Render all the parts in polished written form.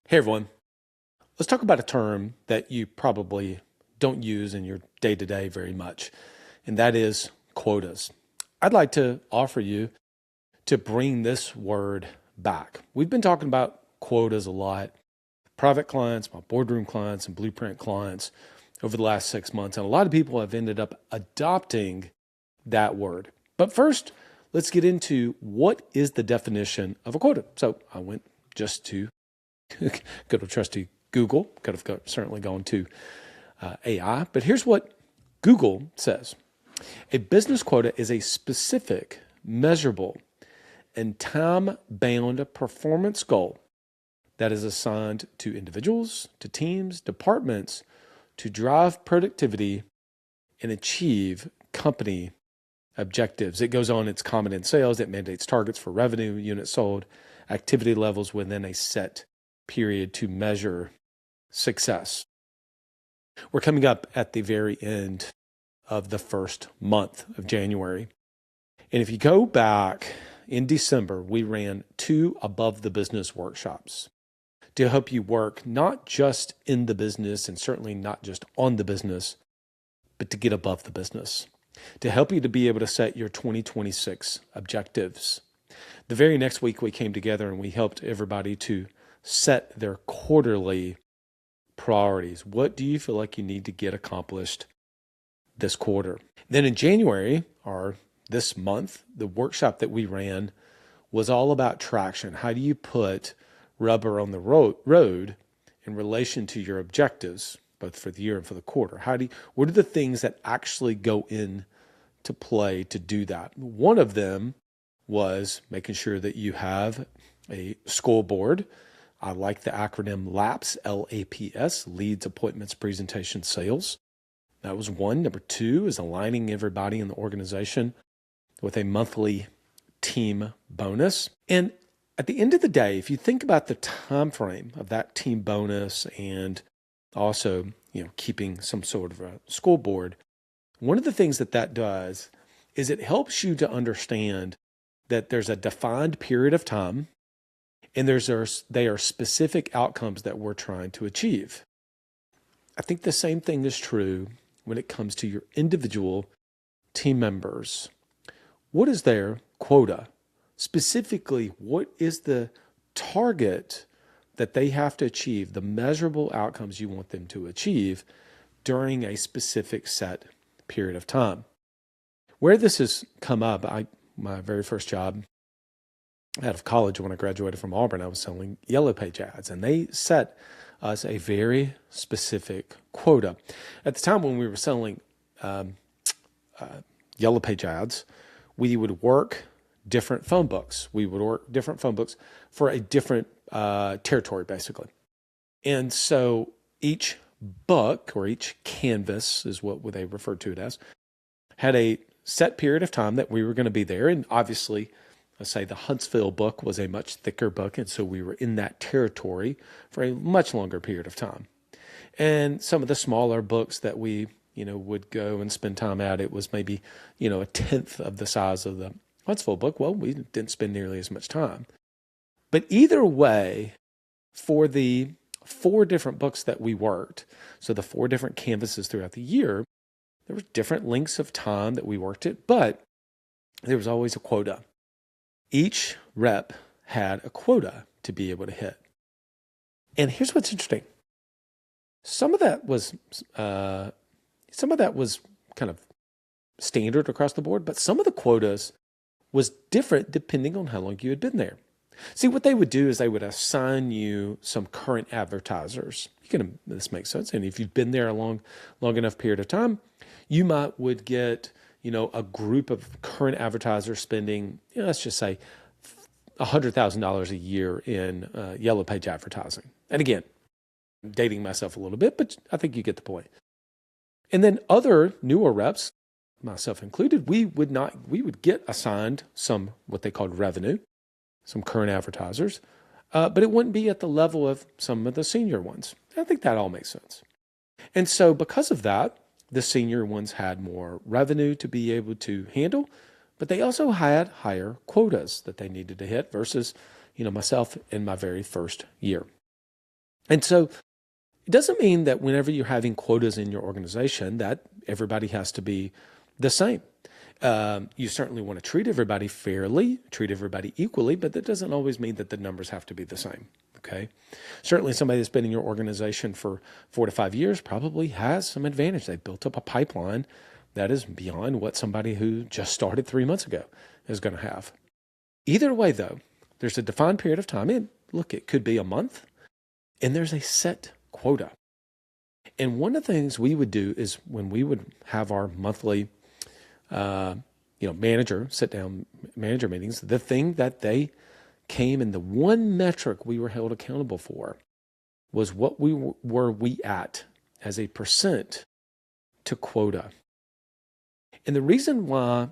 Hey everyone, let's talk about a term that you probably don't use in your day-to-day very much, and that is quotas. I'd like to offer you to bring this word back. We've been talking about quotas a lot, private clients, my boardroom clients, and blueprint clients over the last 6 months, and a lot of people have ended up adopting that word. But first, let's get into what is the definition of a quota. So I went just to go to trusty Google, could have certainly gone to AI, but here's what Google says. A business quota is a specific, measurable, and time-bound performance goal that is assigned to individuals, to teams, departments to drive productivity and achieve company objectives. It goes on, it's common in sales. It mandates targets for revenue, units sold, activity levels within a set period to measure success. We're coming up at the very end of the first month of January. And if you go back in December, we ran 2 above the business workshops to help you work not just in the business and certainly not just on the business, but to get above the business, to help you to be able to set your 2026 objectives. The very next week we came together and we helped everybody to set their quarterly priorities. What do you feel like you need to get accomplished this quarter? Then in January, or this month, the workshop that we ran was all about traction. How do you put rubber on the road in relation to your objectives, both for the year and for the quarter? What are the things that actually go in to play to do that? One of them was making sure that you have a scoreboard. I like the acronym LAPS, L-A-P-S, Leads, Appointments, Presentation, Sales. That was one. Number 2 is aligning everybody in the organization with a monthly team bonus. And at the end of the day, if you think about the time frame of that team bonus and also, keeping some sort of a scoreboard, one of the things that does is it helps you to understand that there's a defined period of time and they are specific outcomes that we're trying to achieve. I think the same thing is true when it comes to your individual team members. What is their quota? Specifically, what is the target that they have to achieve, the measurable outcomes you want them to achieve during a specific set period of time? Where this has come up, my very first job out of college when I graduated from Auburn, I was selling Yellow Page ads, and they set us a very specific quota. At the time when we were selling Yellow Page ads, we would work different phone books. We would work different phone books for a different territory, basically. And so each book or each canvas is what they referred to it as, had a set period of time that we were going to be there. And obviously, let's say the Huntsville book was a much thicker book, and so we were in that territory for a much longer period of time. And some of the smaller books that we, would go and spend time at, it was maybe, a tenth of the size of the Huntsville book. Well, we didn't spend nearly as much time. But either way, for the 4 different books that we worked, so the 4 different canvases throughout the year, there were different lengths of time that we worked it, but there was always a quota. Each rep had a quota to be able to hit. And here's what's interesting. Some of that was kind of standard across the board, but some of the quotas was different depending on how long you had been there. See, what they would do is they would assign you some current advertisers. This makes sense. And if you've been there a long enough period of time, you would get a group of current advertisers spending, let's just say $100,000 a year in Yellow Page advertising. And again, I'm dating myself a little bit, but I think you get the point. And then other newer reps, myself included, we would get assigned some what they called revenue, some current advertisers, but it wouldn't be at the level of some of the senior ones. I think that all makes sense. And so because of that, the senior ones had more revenue to be able to handle, but they also had higher quotas that they needed to hit versus, myself in my very first year. And so it doesn't mean that whenever you're having quotas in your organization that everybody has to be the same. You certainly want to treat everybody fairly, treat everybody equally, but that doesn't always mean that the numbers have to be the same. Okay. Certainly somebody that's been in your organization for 4 to 5 years probably has some advantage. They've built up a pipeline that is beyond what somebody who just started 3 months ago is going to have. Either way, though, there's a defined period of time. And look, it could be a month, and there's a set quota. And one of the things we would do is when we would have our monthly sit-down manager meetings, the thing that they came and the one metric we were held accountable for was what we at as a percent to quota. And the reason why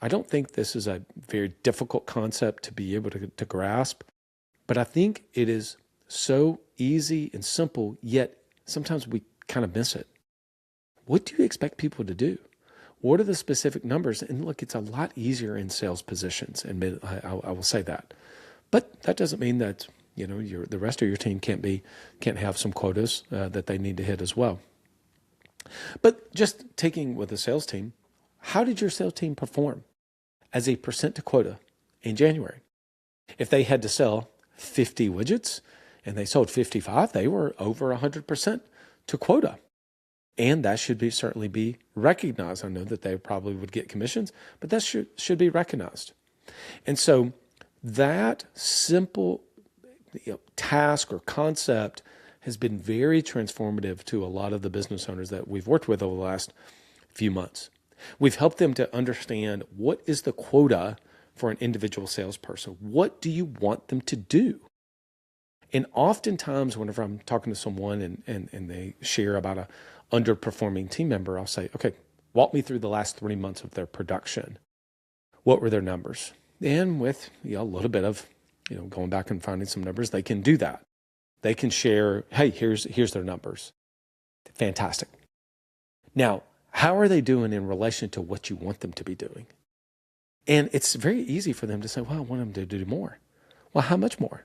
I don't think this is a very difficult concept to be able to grasp, but I think it is so easy and simple, yet sometimes we kind of miss it. What do you expect people to do? What are the specific numbers? And look, it's a lot easier in sales positions, and I will say that. But that doesn't mean that the rest of your team can't have some quotas that they need to hit as well. But just taking with the sales team, how did your sales team perform as a percent to quota in January? If they had to sell 50 widgets and they sold 55, they were over 100% to quota. And that should certainly be recognized. I know that they probably would get commissions, but that should be recognized. And so that simple task or concept has been very transformative to a lot of the business owners that we've worked with over the last few months. We've helped them to understand what is the quota for an individual salesperson. What do you want them to do? And oftentimes, whenever I'm talking to someone and they share about a underperforming team member, I'll say, okay, walk me through the last 3 months of their production. What were their numbers? And with a little bit of going back and finding some numbers, they can do that. They can share, hey, here's their numbers. Fantastic. Now, how are they doing in relation to what you want them to be doing? And it's very easy for them to say, well, I want them to do more. Well, how much more?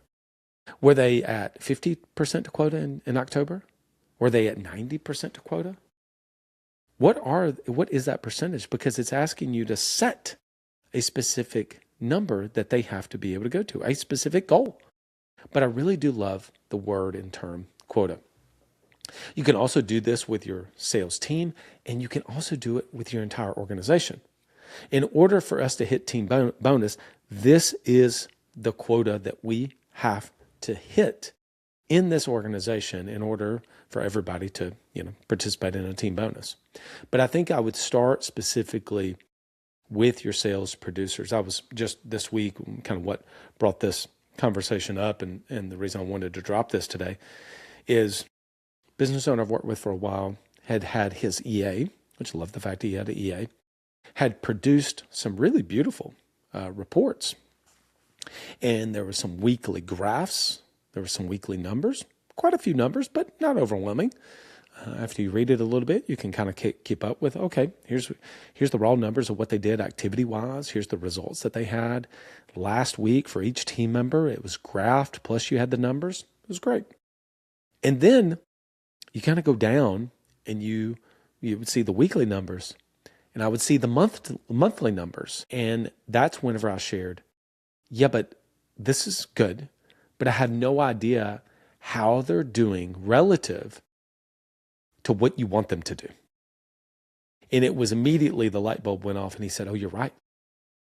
Were they at 50% to quota in October? Were they at 90% to quota? What is that percentage? Because it's asking you to set a specific number that they have to be able to go to, a specific goal. But I really do love the word and term quota. You can also do this with your sales team, and you can also do it with your entire organization. In order for us to hit team bonus, this is the quota that we have to hit in this organization in order for everybody to participate in a team bonus. But I think I would start specifically with your sales producers. I was just this week, kind of what brought this conversation up, and the reason I wanted to drop this today is business owner I've worked with for a while had his EA, which I love the fact he had an EA, had produced some really beautiful reports. And there were some weekly graphs. There were some weekly numbers, quite a few numbers, but not overwhelming. After you read it a little bit, you can kind of keep up with, okay, here's the raw numbers of what they did activity-wise. Here's the results that they had last week for each team member. It was graphed, plus you had the numbers. It was great. And then you kind of go down and you would see the weekly numbers, and I would see the monthly numbers. And that's whenever I shared, yeah, but this is good, but I had no idea how they're doing relative to what you want them to do. And it was immediately the light bulb went off and he said, oh, you're right.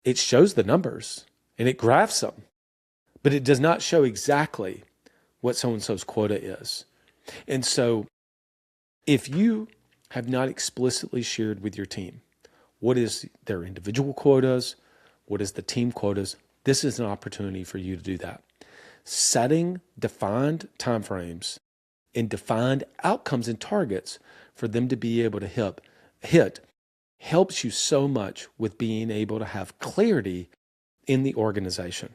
It shows the numbers and it graphs them, but it does not show exactly what so-and-so's quota is. And so if you have not explicitly shared with your team what is their individual quotas, what is the team quotas, this is an opportunity for you to do that. Setting defined timeframes and defined outcomes and targets for them to be able to hit helps you so much with being able to have clarity in the organization.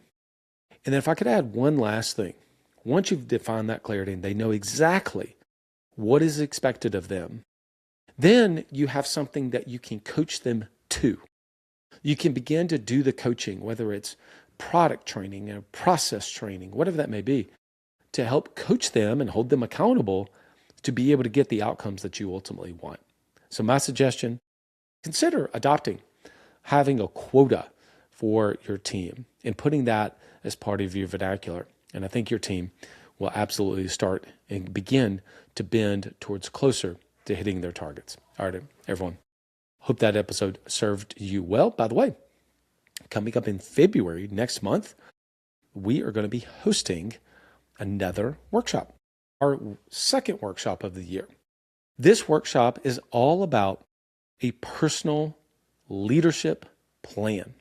And then if I could add one last thing, once you've defined that clarity and they know exactly what is expected of them, then you have something that you can coach them to. You can begin to do the coaching, whether it's product training or process training, whatever that may be, to help coach them and hold them accountable to be able to get the outcomes that you ultimately want. So my suggestion, consider adopting having a quota for your team and putting that as part of your vernacular. And I think your team will absolutely start and begin to bend towards closer to hitting their targets. All right, everyone. Hope that episode served you well. By the way, coming up in February next month, we are going to be hosting another workshop, our second workshop of the year. This workshop is all about a personal leadership plan.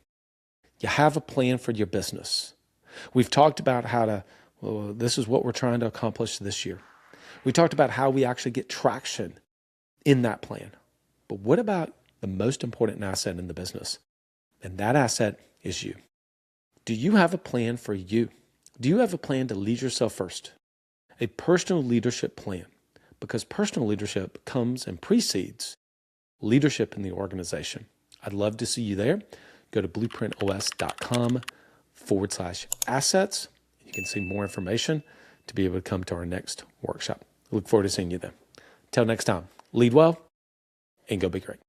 You have a plan for your business. We've talked about how to, well, this is what we're trying to accomplish this year. We talked about how we actually get traction in that plan. But what about the most important asset in the business? And that asset is you. Do you have a plan for you? Do you have a plan to lead yourself first? A personal leadership plan, because personal leadership comes and precedes leadership in the organization. I'd love to see you there. Go to blueprintos.com/assets. You can see more information to be able to come to our next workshop. I look forward to seeing you then. Till next time, lead well and go be great.